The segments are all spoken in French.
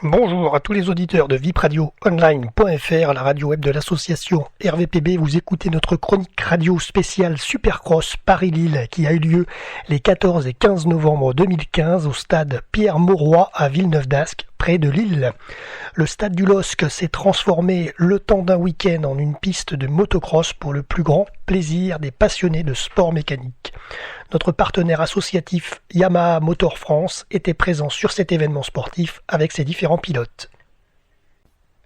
Bonjour à tous les auditeurs de vipradioonline.fr, la radio web de l'association RVPB. Vous écoutez notre chronique radio spéciale Supercross Paris-Lille qui a eu lieu les 14 et 15 novembre 2015 au stade Pierre-Mauroy à Villeneuve-d'Ascq, près de Lille. Le stade du LOSC s'est transformé le temps d'un week-end en une piste de motocross pour le plus grand plaisir des passionnés de sport mécanique. Notre partenaire associatif Yamaha Motor France était présent sur cet événement sportif avec ses différents pilotes.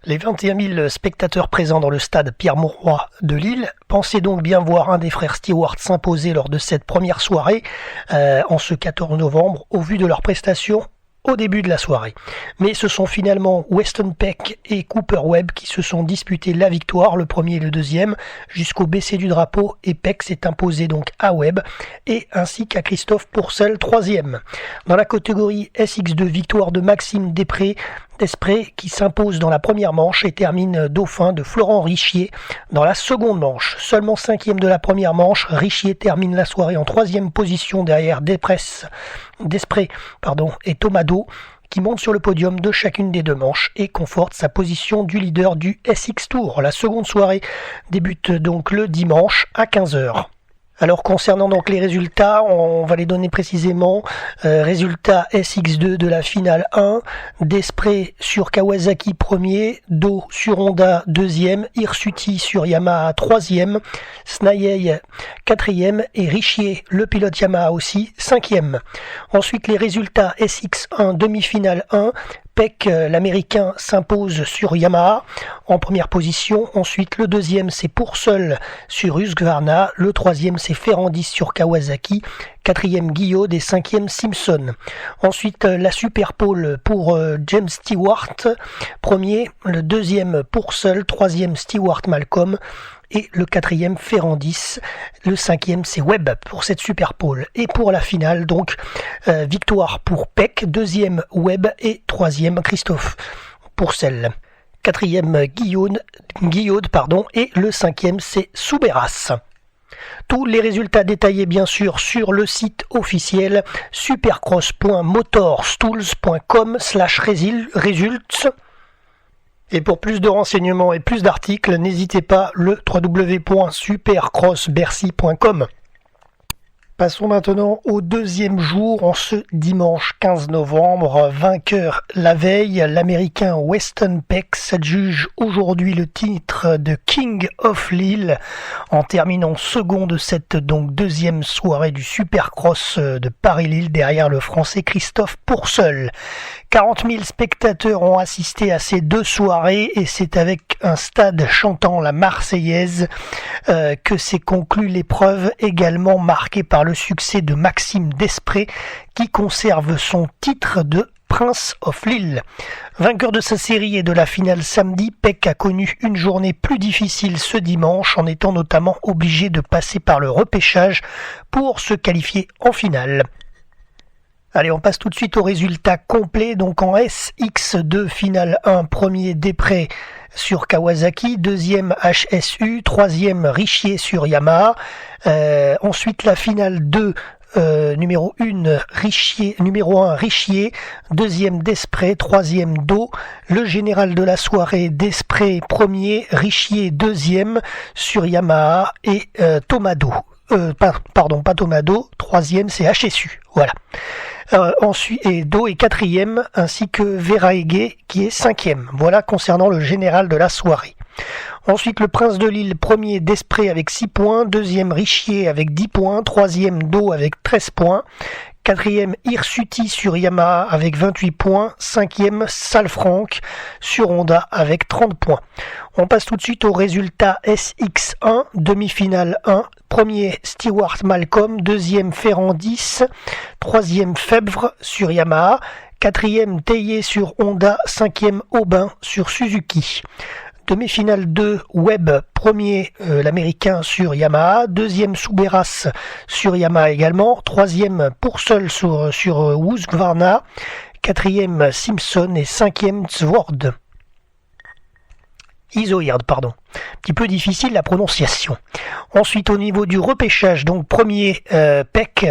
Les 21 000 spectateurs présents dans le stade Pierre-Mauroy de Lille pensaient donc bien voir un des frères Stewart s'imposer lors de cette première soirée en ce 14 novembre au vu de leurs prestations au début de la soirée. Mais ce sont finalement Weston Peck et Cooper Webb qui se sont disputés la victoire, le premier et le deuxième, jusqu'au baisser du drapeau, et Peck s'est imposé donc à Webb, et ainsi qu'à Christophe Pourcel, troisième. Dans la catégorie SX2, victoire de Maxime Desprez qui s'impose dans la première manche et termine dauphin de Florent Richier dans la seconde manche. Seulement cinquième de la première manche, Richier termine la soirée en troisième position derrière Desprez et Tomado, qui monte sur le podium de chacune des deux manches et conforte sa position du leader du SX Tour. La seconde soirée débute donc le dimanche à 15h. Alors concernant donc les résultats, on va les donner précisément. Résultat SX2 de la finale 1, Desprez sur Kawasaki premier, Do sur Honda deuxième, Hirsuti sur Yamaha troisième, Snayei quatrième et Richier, le pilote Yamaha aussi, cinquième. Ensuite les résultats SX1 demi-finale 1, Peck, l'américain, s'impose sur Yamaha en première position. Ensuite, le deuxième, c'est Pourcel sur Husqvarna. Le troisième, c'est Ferrandis sur Kawasaki. Quatrième, Guillaume et cinquième, Simpson. Ensuite, la Super Pole pour James Stewart. Premier, le deuxième, Pourcel. Troisième, Stewart Malcolm. Et le quatrième, Ferrandis. Le cinquième, c'est Webb pour cette Super Pole. Et pour la finale, donc, victoire pour Peck, deuxième Webb et troisième Christophe Pourcel. Quatrième Guillaume, et le cinquième, c'est Souberas. Tous les résultats détaillés bien sûr sur le site officiel supercross.motorstools.com/results. Et pour plus de renseignements et plus d'articles, n'hésitez pas le www.supercrossbercy.com. Passons maintenant au deuxième jour, en ce dimanche 15 novembre. Vainqueur la veille, l'américain Weston Peck s'adjuge aujourd'hui le titre de King of Lille en terminant second de cette donc deuxième soirée du Supercross de Paris-Lille derrière le français Christophe Pourcel. 40 000 spectateurs ont assisté à ces deux soirées et c'est avec un stade chantant la Marseillaise que s'est conclue l'épreuve, également marquée par le succès de Maxime Desprez qui conserve son titre de Prince of Lille. Vainqueur de sa série et de la finale samedi, Peck a connu une journée plus difficile ce dimanche en étant notamment obligé de passer par le repêchage pour se qualifier en finale. Allez, on passe tout de suite au résultat complet. Donc en SX2 finale 1, premier Desprez sur Kawasaki, deuxième HSU, troisième Richier sur Yamaha. Ensuite la finale 2, numéro 1 Richier, deuxième Desprez, troisième Do. Le général de la soirée, Desprez premier, Richier deuxième sur Yamaha et Tomado. Pas Tomado, troisième c'est HSU. Voilà. Ensuite, et Do est quatrième, ainsi que Verhaeghe qui est cinquième. Voilà concernant le général de la soirée. Ensuite, le Prince de Lille, premier Desprez avec 6 points, deuxième Richier avec 10 points, troisième Do avec 13 points, quatrième Hirsuti sur Yamaha avec 28 points, cinquième Salfranc sur Honda avec 30 points. On passe tout de suite au résultat SX1, demi-finale 1, premier Stewart Malcolm, deuxième Ferrandis, troisième Febvre sur Yamaha, quatrième Teillet sur Honda, cinquième Aubin sur Suzuki. Demi-finale 2, Webb, premier l'américain sur Yamaha, deuxième Souberas sur Yamaha également, troisième Pourcel sur Husqvarna, quatrième Simpson et cinquième Izoard. Petit peu difficile la prononciation. Ensuite au niveau du repêchage, donc premier Peck,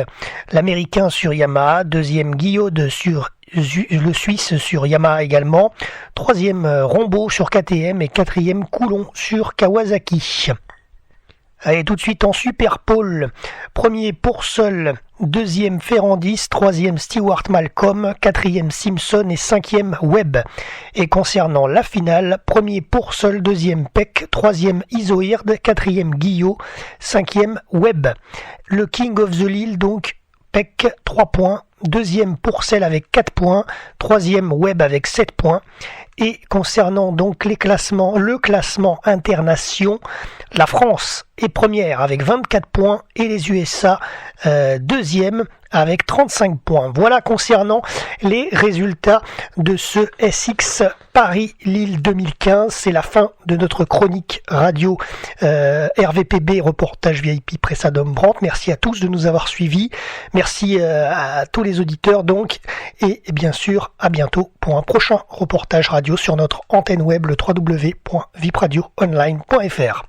l'américain sur Yamaha, deuxième Guillaume sur le Suisse sur Yamaha également. 3e Rombaud sur KTM et 4e Coulon sur Kawasaki. Allez, tout de suite en Super Pole. 1er Pourcel, 2e Ferrandis, 3e Stewart Malcolm, 4e Simpson et 5e Webb. Et concernant la finale, 1er Pourcel, 2e Peck, 3e Isoird, 4e Guillot, 5e Webb. Le King of the Lille donc, Peck 3 points, 2e Pourcel avec 4 points, 3e Webb avec 7 points. Et concernant donc le classement internation, la France est première avec 24 points et les USA deuxième avec 35 points. Voilà concernant les résultats de ce SX Paris-Lille 2015. C'est la fin de notre chronique radio RVPB, reportage VIP Pressadom Brandt. Merci à tous de nous avoir suivis. Merci à tous les auditeurs donc. Et bien sûr, à bientôt pour un prochain reportage radio sur notre antenne web, le www.vipradioonline.fr.